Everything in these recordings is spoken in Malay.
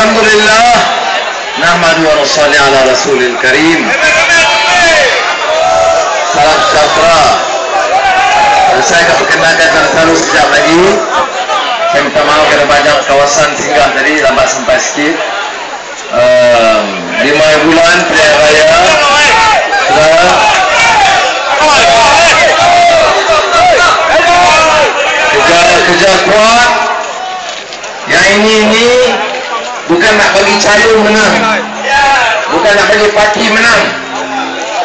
Alhamdulillah, nahmadu wa nusalli ala rasulil karim. Salam sejahtera. Saya akan perkenalkan selalu sekejap lagi. Saya minta maaf kerana banyak kawasan singgah tadi lambat sampai sikit. 5 bulan pilihan raya kerja kuat. Yang ini bukan nak bagi calon menang, bukan nak bagi parti menang.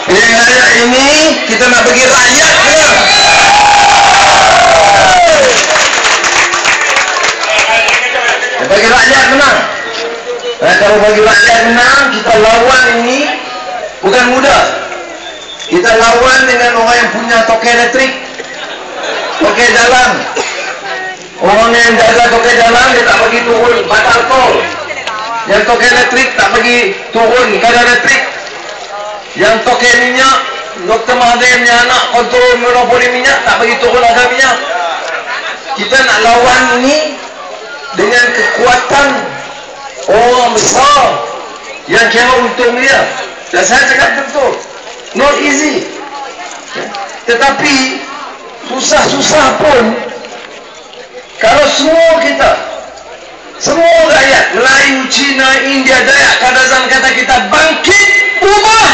Pilihan raya ini kita nak bagi rakyat menang. Bagi rakyat menang. Kalau bagi rakyat menang, kita lawan ini bukan mudah. Kita lawan dengan orang yang punya token elektrik, token jalan. Orang yang jaga token jalan, dia tak bagi turun batal tol. Yang token elektrik tak bagi turun kadar elektrik. Yang token minyak, Dr. Mahathir punya anak kontrol monopoli minyak, tak bagi turun harga minyak. Kita nak lawan ini dengan kekuatan orang besar yang kira untung dia. Dan saya cakap betul, not easy. Tetapi susah-susah pun, kalau semua kita, semua rakyat Melayu, Cina, India, Dayak, Kadazan kata kita bangkit, ubah.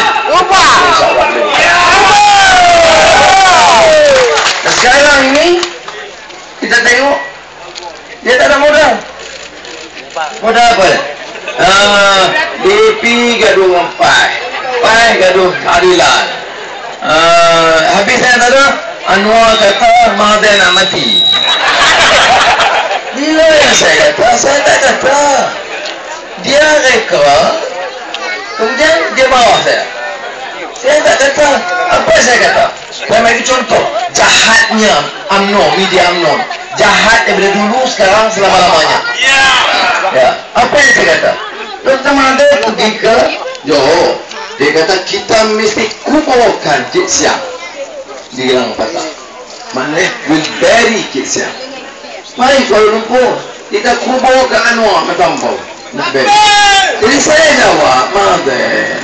Dan sekarang ini kita tengok dia tak ada modal. Modal apa? DP gaduh dengan PAI gaduh keadilan. Habis saya kata Anwar kata Mahathir nak mati. Bila yang saya kata? Saya tak kata. Dia reka, kemudian dia bawa saya. Saya tak kata. Apa saya kata? Saya bagi contoh. Jahatnya UMNO, media UMNO. Jahat daripada dulu, sekarang, selama-lamanya. Ya. Apa yang saya kata? Dr. Mahathir pergi ke Johor. Dia kata kita mesti kuburkan Cik Siang di Gelang Patah. Maknanya will bury Cik Siang. Mari Kuala Lumpur, kita kuburkan Anwar Matampau. Nak bury. Jadi saya jawab, Mahathir,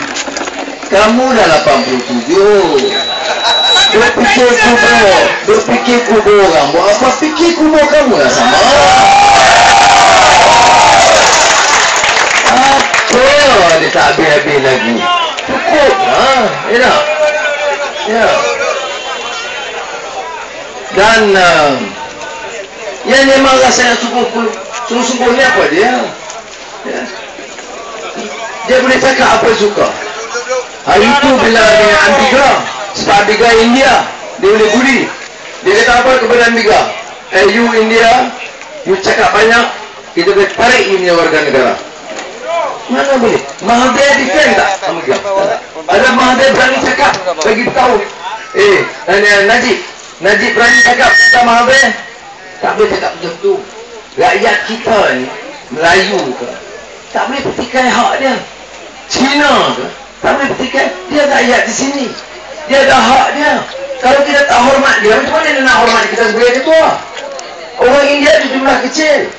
kamu dah 87. Berfikir kubur orang. Buat apa fikir kubur kamu dah sama? Apa dia tak habis-habis lagi? Cukup lah. Ya. Dan yang dia marah saya sungguh-sungguh ni apa dia? Ya. Dia boleh cakap apa suka. Hari itu bila dengan Ambiga, sebab Ambiga India, dia boleh budi. Dia kata apa kepada Ambiga? You India, you cakap banyak, kita boleh tarik India warga negara. Mana boleh? Mahathir defend tak? Ambiga. Ada Mahathir berani cakap, bagi tahu. Najib berani cakap kata Mahathir, tak boleh cakap macam tu. Rakyat kita ni, Melayu ke, tak boleh petikai hak dia. Cina ke, tak boleh petikai. Dia rakyat di sini, dia ada hak dia. Kalau kita tak hormat dia, macam mana dia nak hormat kita sebagai ketua? Orang India di jumlah kecil,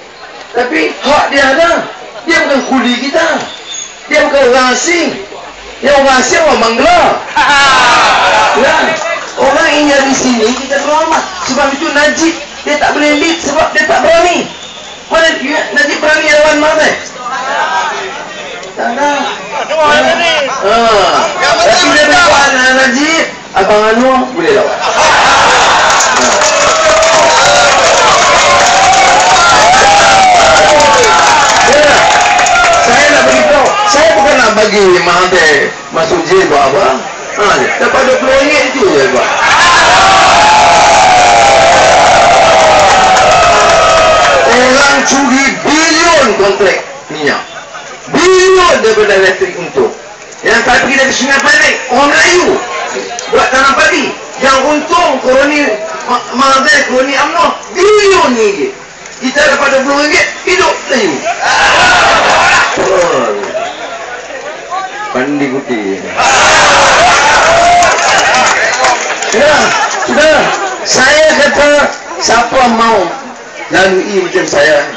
tapi hak dia ada. Dia bukan kuli kita, dia bukan orang asing. Dia orang asing, orang Bangla. Ya. Orang India di sini kita hormat. Sebab itu Najib dia tak boleh lead sebab dia tak berani. Mana Najib berani lawan Mahathir? Tak ada. Tapi dia lawan Najib, Abang Anwar boleh lawan. Saya nak beritahu, saya bukan nak bagi Mahathir masuk jail buat apa. Dapat RM20 itu je buat. Orang curi bilion kontrak minyak, bilion daripada elektrik untuk. Yang tak pergi dari Sungai Panik, orang Melayu buat tanam padi. Yang untung koloni Mahathir, koloni UMNO, bilion ringgit. Kita dapat RM20, hidup Melayu. Pandi putih. Ya, sudah. Saya kata siapa mau lalui macam saya,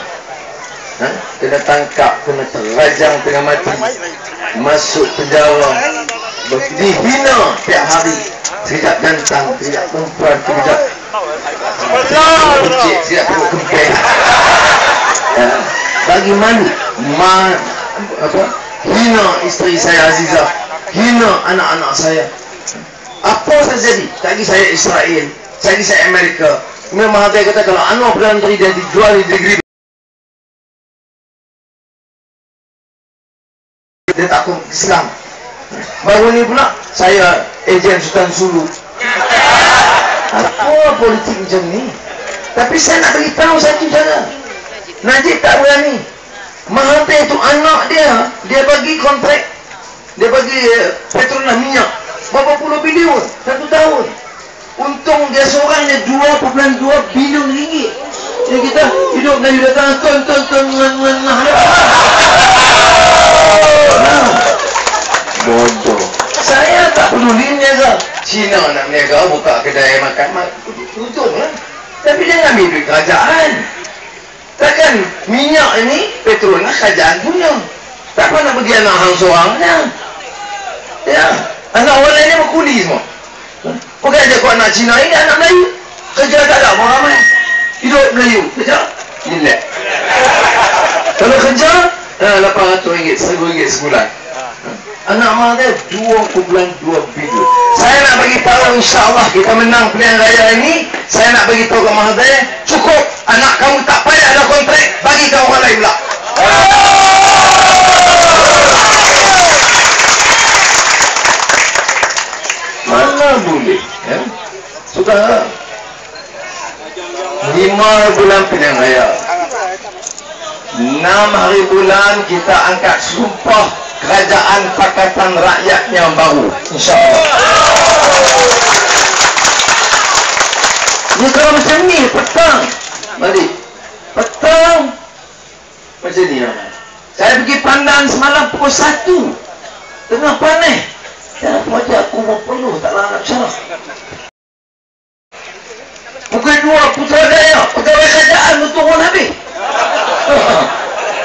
kena tangkap, kena terajang tengah mati, masuk penjara, dihina tiap hari, sekejap jantan, sekejap perempuan, sekejap kucing, sekejap perut kempeng. Bagi malu, hina isteri saya Azizah, hina anak-anak saya. Apa terjadi? Tadi saya Israel, tadi saya Amerika. Kemudian Mahathir kata kalau Anwar Perdana Menteri dia dijual di negeri, dia tak akan Islam. Baru ni pula saya ejen Sultan Sulu. Apa politik macam ni? Tapi saya nak beritahu satu cara. Najib tak berani. Mahathir itu anak dia bagi kontrak, dia bagi Petronas minyak berapa puluh bilion 1 tahun. Untung dia seorang dia 2.2 bilion ringgit. Jadi kita hidup dari datang ton bodoh. Saya tak peduli niaga. Cina nak niaga buka kedai makan, tutup lah. Tapi jangan ambil duit kerajaan. Takkan minyak ini Petronas kerajaan punya. Tak pernah bagi anak hang seorangnya. Ya, anak orang lain ni berkuli semua. Bukan aja kau anak Cina ini anak Melayu. Kerja tak ada orang ramai. Hidup Melayu, kerja relax. Kalau kerja RM800, RM1 sebulan. Anak Mahathir 2.2 bilion. Saya nak bagi tahu, insya-Allah kita menang pilihan raya ini. Saya nak bagi tahu ke Mahathir, cukup, anak kamu tak payah ada kontrak, bagi ke orang lain pula. Mana boleh, ya? Sudah 5 bulan pilihan raya, 6 hari bulan kita angkat sumpah Kerajaan Pakatan Rakyat yang baru, insya-Allah. Ni kalau macam ni petang, balik petang macam ni. Saya pergi Pandan semalam pukul 1 tengah panas. Ya, wajah aku mau penuh, tak nak syarah. Pukul 2 Putrajaya, pegawai kerajaan turun habis.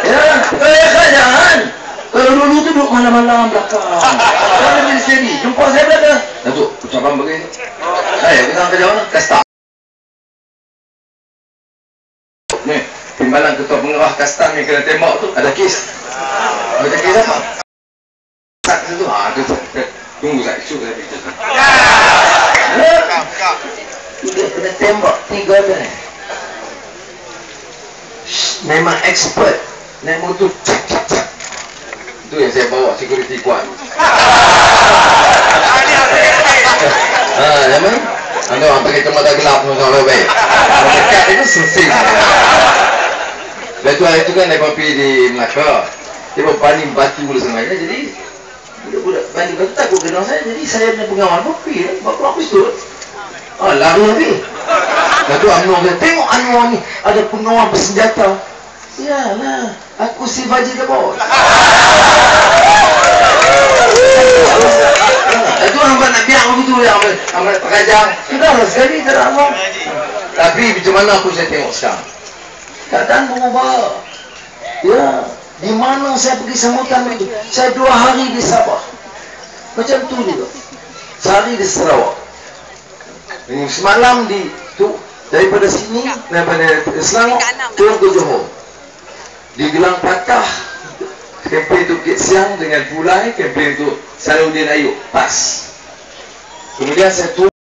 Ya, pegawai kerajaan. Kalau dulu tu duduk malam-malam belakang. Saya jadi sini, jumpa saya belakang. Datuk, ucapan bagi. Saya kita kerja mana? Kasta. Ni, timbalan ketua pengarah kasta ni kena tembak tu, ada kes. Ada kes apa? Tak tu, ada tu. Tunggu saya, isu saya beritahu. Dia kena tembak 3 dah. Memang expert. Naik motor, cak. Itu yang saya bawa, security kuat. Zaman anda orang pakai kacamata gelap semua baik-baik. Dekat itu sensing. Dan tu hari itu kan saya pergi di Melaka. Dia berpaling batu sebenarnya. Jadi budak-budak paling batu takut kenal saya. Jadi saya punya pengawal pergi bapak aku istut. Lari habis. Dan tu Anwar kata, tengok Anwar ni ada pengawal bersenjata. Yalah, aku si Baji the Boss. Itu hamba nak biar begitu yang hamba pekerjaan. Sudahlah sekali tak ada. Tapi macam mana aku saya tengok sekarang? Keadaan berubah. Ya, di mana saya pergi sambutan itu? Saya 2 hari di Sabah. Macam tu juga. Sehari di Sarawak. Semalam di tu daripada sini, daripada Selangor turun ke Johor. Di Gelang Patah, kempen itu Bukit Siang dengan Pulai, kempen itu Salahuddin Ayub, pas. Kemudian saya turun